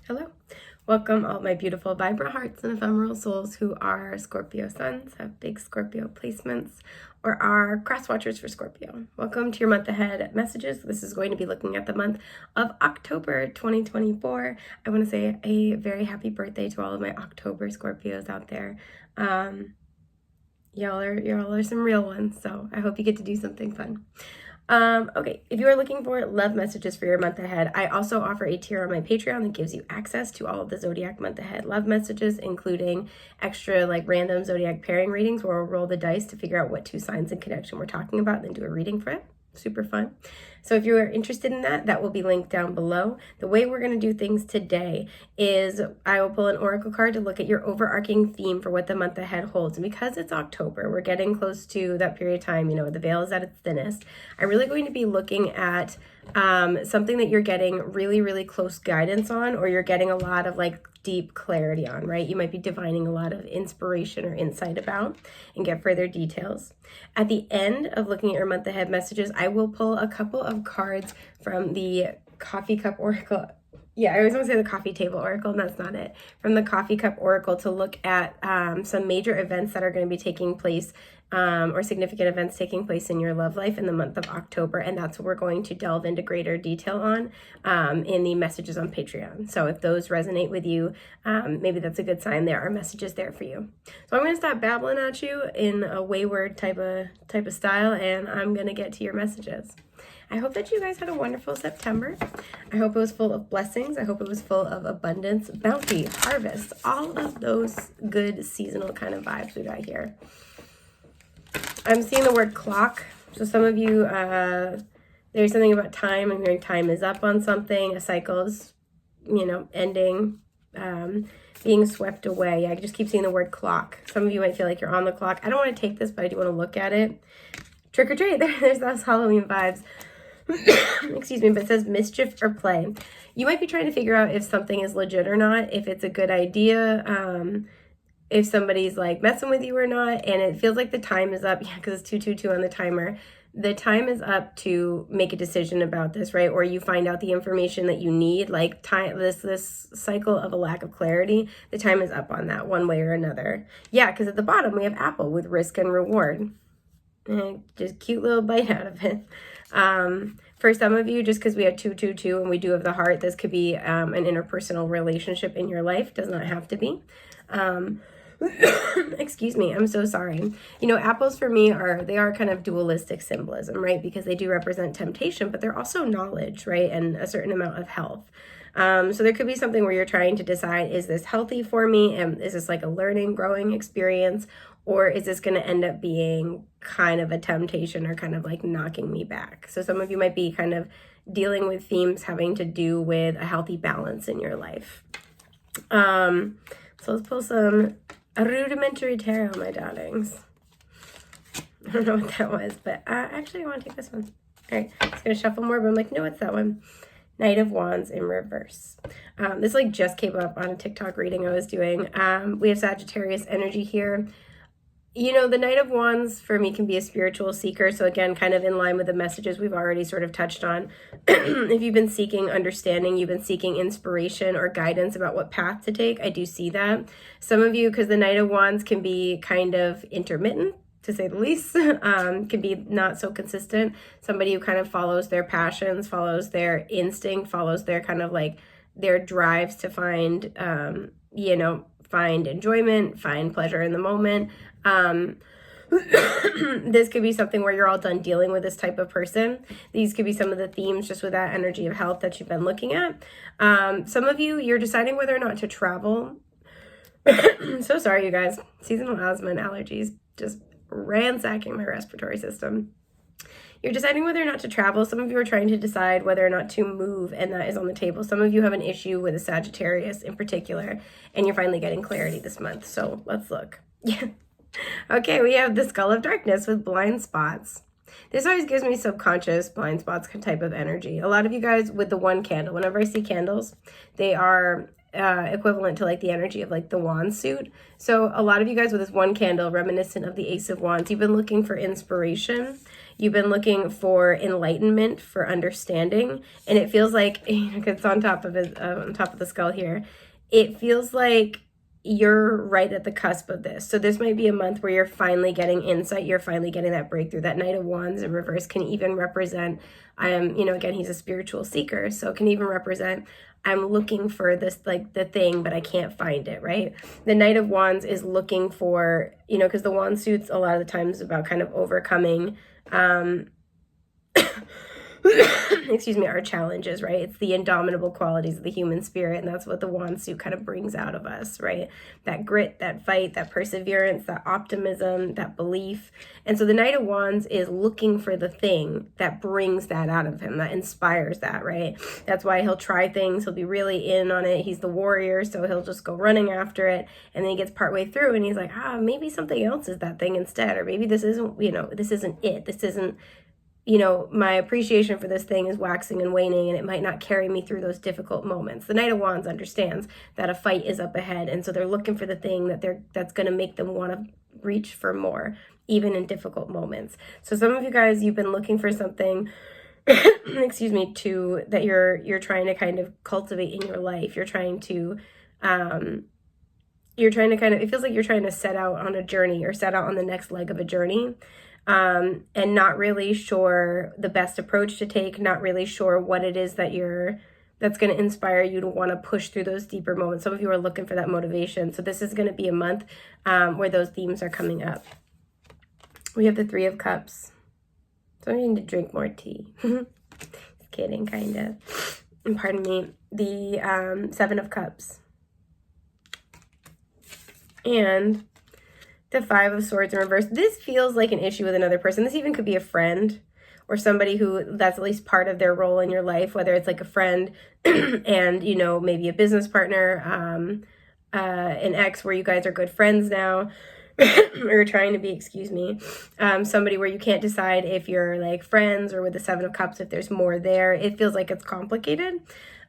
Hello. Welcome all my beautiful vibrant hearts and ephemeral souls who are Scorpio suns, have big Scorpio placements, or are cross watchers for Scorpio. Welcome to your month ahead messages. This is going to be looking at the month of October 2024. I want to say a very happy birthday to all of my October Scorpios out there. Y'all are some real ones, so I hope you get to do something fun. Okay, if you are looking for love messages for your month ahead, I also offer a tier on my Patreon that gives you access to all of the Zodiac month ahead love messages, including extra random Zodiac pairing readings where we'll roll the dice to figure out what two signs in connection we're talking about and then do a reading for it. Super fun. So if you are interested in that, that will be linked down below. The way we're going to do things today is I will pull an oracle card to look at your overarching theme for what the month ahead holds. And because it's October, we're getting close to that period of time, the veil is at its thinnest. I'm really going to be looking at something that you're getting really, really close guidance on, or you're getting a lot of deep clarity on, right? You might be divining a lot of inspiration or insight about and get further details. At the end of looking at your month ahead messages, I will pull a couple of cards from the coffee cup oracle. Yeah, I always want to say the coffee table oracle, and that's not it. From the coffee cup oracle to look at some major events that are going to be taking place or significant events taking place in your love life in the month of October. And that's what we're going to delve into greater detail on in the messages on Patreon. So if those resonate with you, maybe that's a good sign there are messages there for you. So I'm going to stop babbling at you in a wayward type of style, and I'm going to get to your messages. I hope that you guys had a wonderful September. I hope it was full of blessings. I hope it was full of abundance, bounty, harvest, all of those good seasonal kind of vibes we got here. I'm seeing the word clock. So some of you, there's something about time. I'm hearing time is up on something. A cycle's, ending, being swept away. Yeah, I just keep seeing the word clock. Some of you might feel like you're on the clock. I don't want to take this, but I do want to look at it. Trick or treat. There's those Halloween vibes. Excuse me, but it says mischief or play. You might be trying to figure out if something is legit or not, if it's a good idea, if somebody's messing with you or not, and it feels like the time is up. Yeah, because it's 222 on the timer. The time is up to make a decision about this, right? Or you find out the information that you need, this cycle of a lack of clarity. The time is up on that one way or another. Yeah, because at the bottom we have Apple with risk and reward. And just cute little bite out of it. For some of you, just because we have 222 and we do have the heart, this could be an interpersonal relationship in your life. Does not have to be. Excuse me, I'm so sorry. Apples for me are kind of dualistic symbolism, right? Because they do represent temptation, but they're also knowledge, right? And a certain amount of health. So there could be something where you're trying to decide, is this healthy for me? And is this a learning, growing experience? Or is this going to end up being kind of a temptation or kind of knocking me back? So some of you might be kind of dealing with themes having to do with a healthy balance in your life. So let's pull some rudimentary tarot, my darlings. I don't know what that was, but actually I want to take this one. All right, I'm just going to shuffle more, but I'm no, it's that one. Knight of Wands in reverse. This just came up on a TikTok reading I was doing. We have Sagittarius energy here. The Knight of Wands for me can be a spiritual seeker. So again, kind of in line with the messages we've already sort of touched on. If you've been seeking understanding, you've been seeking inspiration or guidance about what path to take, I do see that. Some of you, because the Knight of Wands can be kind of intermittent, to say the least, can be not so consistent. Somebody who kind of follows their passions, follows their instinct, follows their kind of their drives to find, find enjoyment, find pleasure in the moment. This could be something where you're all done dealing with this type of person. These could be some of the themes just with that energy of health that you've been looking at. Some of you, you're deciding whether or not to travel. So sorry, you guys. Seasonal asthma and allergies just ransacking my respiratory system. You're deciding whether or not to travel. Some of you are trying to decide whether or not to move, and that is on the table. Some of you have an issue with a Sagittarius in particular, and you're finally getting clarity this month. So let's look. Yeah. Okay, we have the Skull of Darkness with blind spots. This always gives me subconscious blind spots type of energy. A lot of you guys with the one candle, whenever I see candles, they are equivalent to the energy of the wand suit. So a lot of you guys with this one candle, reminiscent of the Ace of Wands, you've been looking for inspiration. You've been looking for enlightenment, for understanding, and it feels like, it's on top of the skull here. It feels like you're right at the cusp of this. So this might be a month where you're finally getting insight, you're finally getting that breakthrough. That Knight of Wands in reverse can even represent, again, he's a spiritual seeker, so it can even represent, I'm looking for this, like the thing, but I can't find it, right? The Knight of Wands is looking for, because the wand suit's a lot of the times about kind of overcoming, our challenges, right? It's the indomitable qualities of the human spirit, and that's what the wand suit kind of brings out of us, right? That grit, that fight, that perseverance, that optimism, that belief. And so the Knight of Wands is looking for the thing that brings that out of him, that inspires that, right? That's why he'll try things, he'll be really in on it. He's the warrior, so he'll just go running after it, and then he gets partway through and he's like, maybe something else is that thing instead, or maybe this isn't, this isn't it. This isn't, my appreciation for this thing is waxing and waning, and it might not carry me through those difficult moments. The Knight of Wands understands that a fight is up ahead, and so they're looking for the thing that's going to make them want to reach for more, even in difficult moments. So some of you guys, you've been looking for something, that you're trying to kind of cultivate in your life. You're trying to it feels like you're trying to set out on a journey, or set out on the next leg of a journey. And not really sure the best approach to take, not really sure what it is that's going to inspire you to want to push through those deeper moments. Some of you are looking for that motivation. So this is going to be a month where those themes are coming up. We have the Three of Cups. So I need to drink more tea. Just kidding, kind of. And pardon me. The Seven of Cups. And the Five of Swords in reverse. This feels like an issue with another person. This even could be a friend, or somebody that's at least part of their role in your life, whether it's like a friend and, maybe a business partner, an ex where you guys are good friends now, or trying to be, somebody where you can't decide if you're like friends, or with the Seven of Cups, if there's more there. It feels like it's complicated.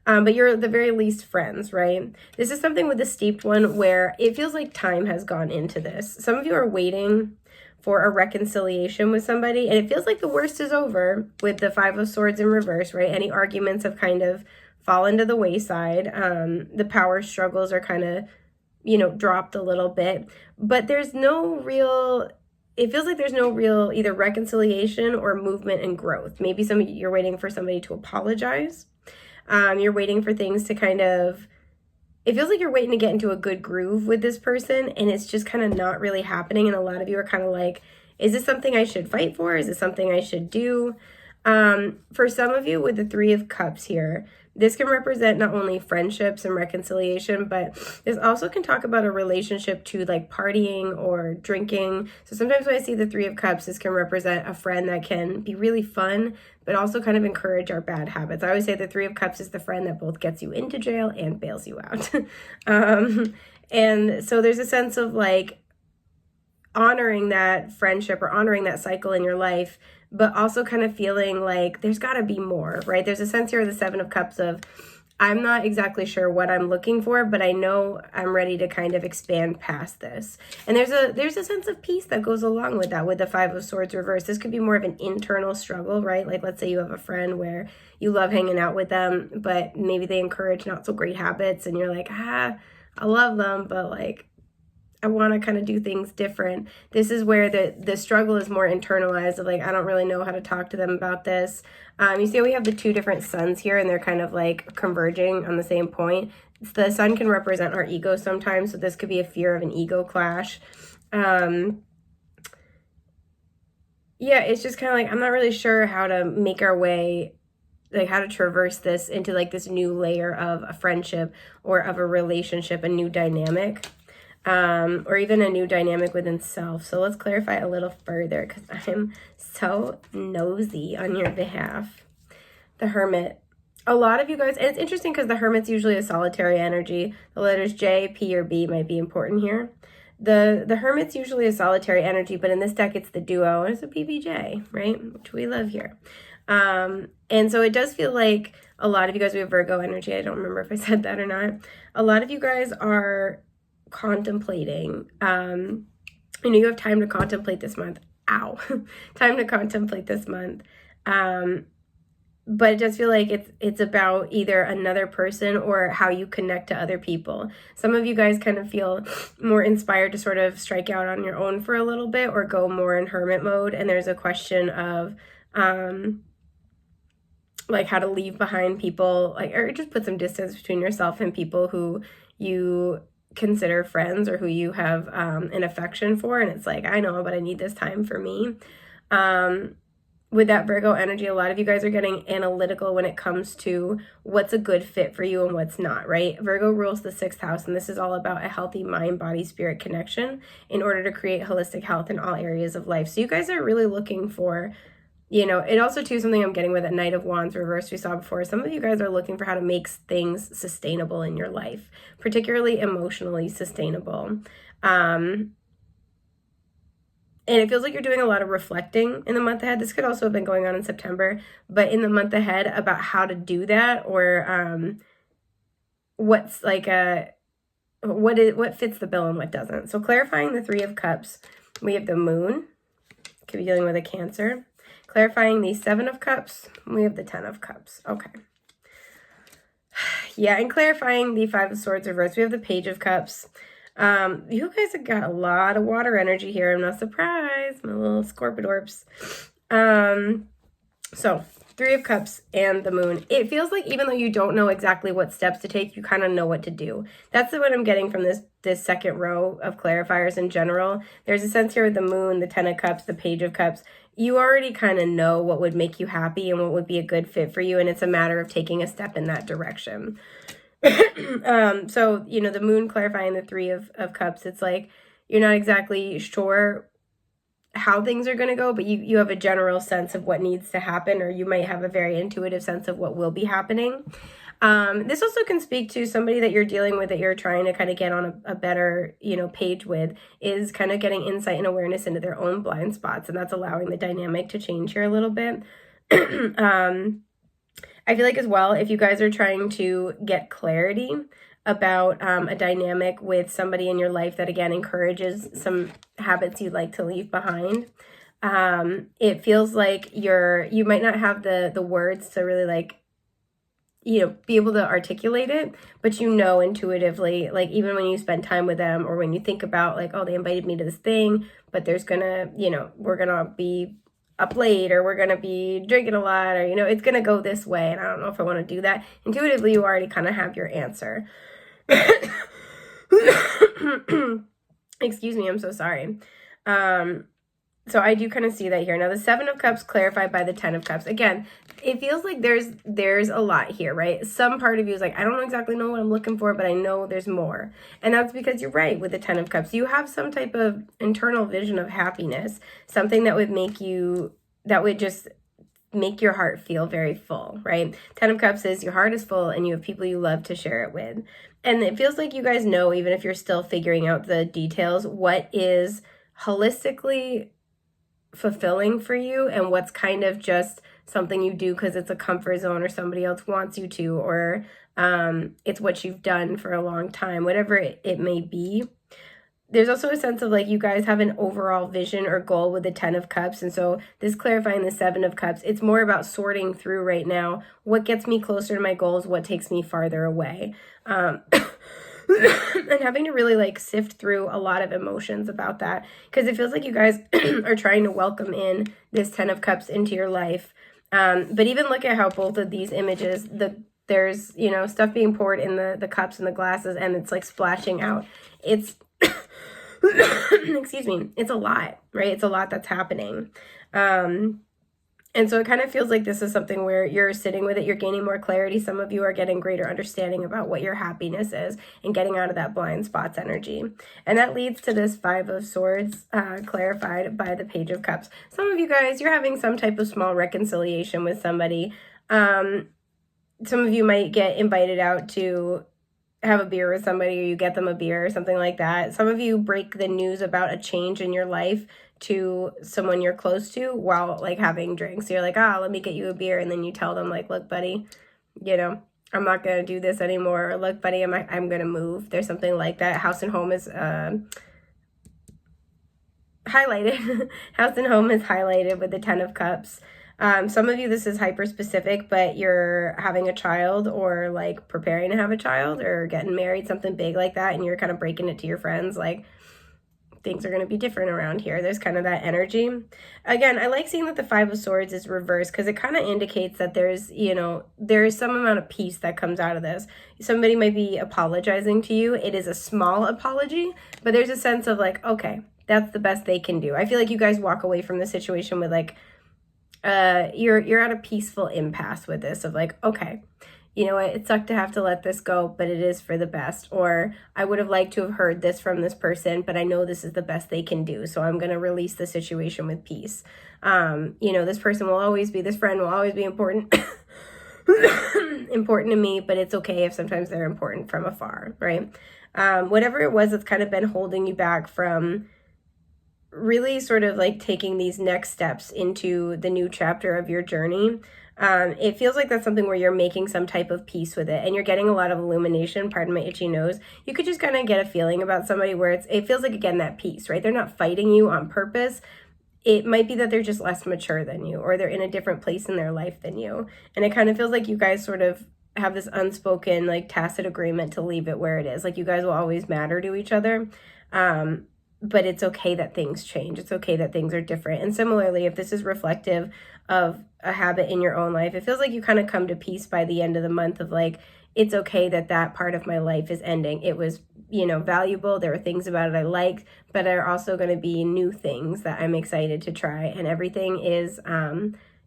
But you're at the very least friends, right? This is something with the Steeped one where it feels like time has gone into this. Some of you are waiting for a reconciliation with somebody, and it feels like the worst is over with the Five of Swords in reverse, right? Any arguments have kind of fallen to the wayside. The power struggles are kind of, dropped a little bit, but there's no real... It feels like there's no real either reconciliation or movement and growth. Maybe you're waiting for somebody to apologize. You're waiting for things to it feels like you're waiting to get into a good groove with this person, and it's just kind of not really happening. And a lot of you are kind of like, is this something I should fight for? Is this something I should do? For some of you with the Three of Cups here, this can represent not only friendships and reconciliation, but this also can talk about a relationship to like partying or drinking. So sometimes when I see the Three of Cups, this can represent a friend that can be really fun, but also kind of encourage our bad habits. I always say the Three of Cups is the friend that both gets you into jail and bails you out. And so there's a sense of like honoring that friendship or honoring that cycle in your life, but also kind of feeling like there's got to be more, right? There's a sense here of the Seven of Cups of, I'm not exactly sure what I'm looking for, but I know I'm ready to kind of expand past this. And there's a sense of peace that goes along with that, with the Five of Swords reverse. This could be more of an internal struggle, right? Like let's say you have a friend where you love hanging out with them, but maybe they encourage not so great habits, and you're like, I love them, but like, I want to kind of do things different. This is where the struggle is more internalized of like, I don't really know how to talk to them about this. You see how we have the two different suns here, and they're kind of like converging on the same point. The sun can represent our ego sometimes, so this could be a fear of an ego clash. Yeah, it's just kind of like, I'm not really sure how to make our way, like how to traverse this into like this new layer of a friendship or of a relationship, a new dynamic. Or even a new dynamic within self. So let's clarify a little further, because I'm so nosy on your behalf. The Hermit. A lot of you guys, and it's interesting because the Hermit's usually a solitary energy. The letters J, P, or B might be important here. The Hermit's usually a solitary energy, but in this deck it's the duo, and it's a PBJ, right? Which we love here. And so it does feel like a lot of you guys, we have Virgo energy. I don't remember if I said that or not. A lot of you guys are contemplating, you have time to contemplate this month. ow, time to contemplate this month. But it does feel like it's about either another person or how you connect to other people. Some of you guys kind of feel more inspired to sort of strike out on your own for a little bit or go more in hermit mode. And there's a question of like how to leave behind people, like, or just put some distance between yourself and people who you consider friends or who you have an affection for. And it's like, I know, but I need this time for me. With that Virgo energy, a lot of you guys are getting analytical when it comes to what's a good fit for you and what's not, right? Virgo rules the 6th house, and this is all about a healthy mind, body, spirit connection in order to create holistic health in all areas of life. So you guys are really looking for, you know, it also too, something I'm getting with a Knight of Wands reverse we saw before. Some of you guys are looking for how to make things sustainable in your life, particularly emotionally sustainable. And it feels like you're doing a lot of reflecting in the month ahead. This could also have been going on in September, but in the month ahead about how to do that, or what's like what fits the bill and what doesn't. So clarifying the 3 of Cups, we have the Moon, could be dealing with a Cancer. Clarifying the 7 of Cups, we have the 10 of Cups. Okay. Yeah, and clarifying the 5 of Swords reverse, we have the Page of Cups. You guys have got a lot of water energy here. I'm not surprised, my little Scorpidorps. So 3 of Cups and the Moon. It feels like even though you don't know exactly what steps to take, you kind of know what to do. That's what I'm getting from this second row of clarifiers in general. There's a sense here with the Moon, the 10 of Cups, the Page of Cups. You already kind of know what would make you happy and what would be a good fit for you, and it's a matter of taking a step in that direction. So, you know, the Moon clarifying the 3 of Cups, it's like you're not exactly sure how things are going to go, but you have a general sense of what needs to happen, or you might have a very intuitive sense of what will be happening. This also can speak to somebody that you're dealing with, that you're trying to kind of get on a better, you know, page with, is kind of getting insight and awareness into their own blind spots, and that's allowing the dynamic to change here a little bit. I feel like as well, if you guys are trying to get clarity about a dynamic with somebody in your life that, again, encourages some habits you'd like to leave behind, it feels like you might not have the words to really, like, you know, be able to articulate it, but you know intuitively, like, even when you spend time with them, or when you think about, like, oh, they invited me to this thing, but there's gonna, you know, we're gonna be up late, or we're going to be drinking a lot, or, you know, it's going to go this way, and I don't know if I want to do that. Intuitively, you already kind of have your answer. Excuse me, I'm so sorry. So I do kind of see that here. Now, the 7 of Cups clarified by the 10 of Cups. Again, it feels like there's a lot here, right? Some part of you is like, I don't exactly know what I'm looking for, but I know there's more. And that's because you're right with the 10 of Cups. You have some type of internal vision of happiness, something that would just make your heart feel very full, right? 10 of Cups is your heart is full and you have people you love to share it with. And it feels like you guys know, even if you're still figuring out the details, what is holistically fulfilling for you and what's kind of just something you do because it's a comfort zone or somebody else wants you to, or it's what you've done for a long time, whatever it may be. There's also a sense of, like, you guys have an overall vision or goal with the 10 of Cups. And so this clarifying the 7 of Cups, it's more about sorting through right now what gets me closer to my goals, what takes me farther away. And having to really, like, sift through a lot of emotions about that, because it feels like you guys are trying to welcome in this 10 of Cups into your life. But even look at how both of these images, there's, you know, stuff being poured in the cups and the glasses, and it's like splashing out. It's excuse me, it's a lot, right? It's a lot that's happening. And so it kind of feels like this is something where you're sitting with it, you're gaining more clarity. Some of you are getting greater understanding about what your happiness is and getting out of that blind spots energy. And that leads to this 5 of Swords clarified by the Page of Cups. Some of you guys, you're having some type of small reconciliation with somebody. Some of you might get invited out to have a beer with somebody, or you get them a beer or something like that. Some of you break the news about a change in your life to someone you're close to while, like, having drinks. So you're like, let me get you a beer. And then you tell them, like, look, buddy, you know, I'm not going to do this anymore. Or, look, buddy, I'm going to move. There's something like that. House and Home is highlighted. House and home is highlighted with the 10 of Cups. Some of you, this is hyper specific, but you're having a child or like preparing to have a child or getting married, something big like that, and you're kind of breaking it to your friends, like things are going to be different around here. There's kind of that energy. Again, I like seeing that the 5 of Swords is reversed because it kind of indicates that there's, you know, there is some amount of peace that comes out of this. Somebody might be apologizing to you. It is a small apology, but there's a sense of like, okay, that's the best they can do. I feel like you guys walk away from the situation with like, you're at a peaceful impasse with this of like, okay, you know what, it sucked to have to let this go, but it is for the best. Or I would have liked to have heard this from this person, but I know this is the best they can do. So I'm going to release the situation with peace. You know, this person will always be, this friend will always be important, important to me, but it's okay if sometimes they're important from afar, right? Whatever it was that's kind of been holding you back from really sort of like taking these next steps into the new chapter of your journey. It feels like that's something where you're making some type of peace with it and you're getting a lot of illumination. Pardon my itchy nose. You could just kind of get a feeling about somebody where it feels like, again, that peace, right? They're not fighting you on purpose. It might be that they're just less mature than you, or they're in a different place in their life than you. And it kind of feels like you guys sort of have this unspoken, like tacit agreement to leave it where it is. Like you guys will always matter to each other. But it's okay that things change. It's okay that things are different. And similarly, if this is reflective of a habit in your own life, it feels like you kind of come to peace by the end of the month of like, it's okay that that part of my life is ending. It was, you know, valuable. There were things about it I liked, but there are also going to be new things that I'm excited to try. And everything is,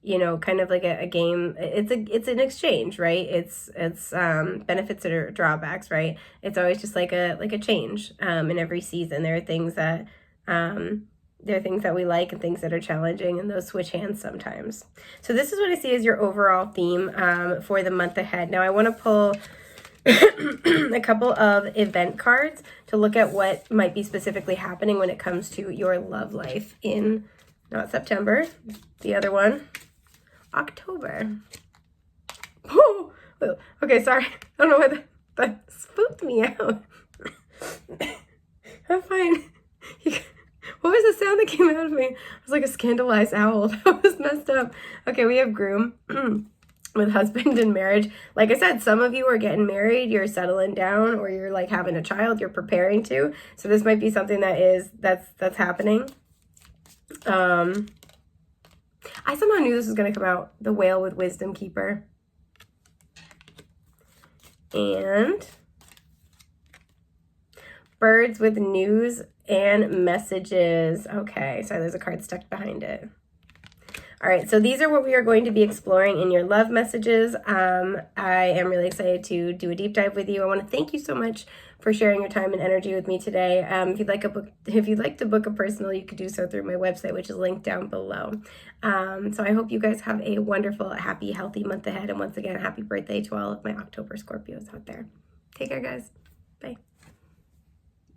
you know, kind of like a game. It's an exchange, right? It's benefits or drawbacks, right? It's always just like a change. In every season, there are things that we like and things that are challenging, and those switch hands sometimes. So this is what I see as your overall theme for the month ahead. Now I want to pull a couple of event cards to look at what might be specifically happening when it comes to your love life in not September, the other one. October. Oh, okay, sorry. I don't know why that spooked me out. I'm fine. What was the sound that came out of me? It was like a scandalized owl. That was messed up. Okay, we have groom with husband and marriage. Like I said, some of you are getting married, you're settling down, or you're like having a child, you're preparing to. So this might be something that's happening. I somehow knew this was going to come out. The whale with wisdom keeper. And birds with news and messages. Okay, sorry, there's a card stuck behind it. All right, so these are what we are going to be exploring in your love messages. I am really excited to do a deep dive with you. I want to thank you so much for sharing your time and energy with me today. If you'd like to book a personal, you could do so through my website, which is linked down below. So I hope you guys have a wonderful, happy, healthy month ahead. And once again, happy birthday to all of my October Scorpios out there. Take care, guys. Bye.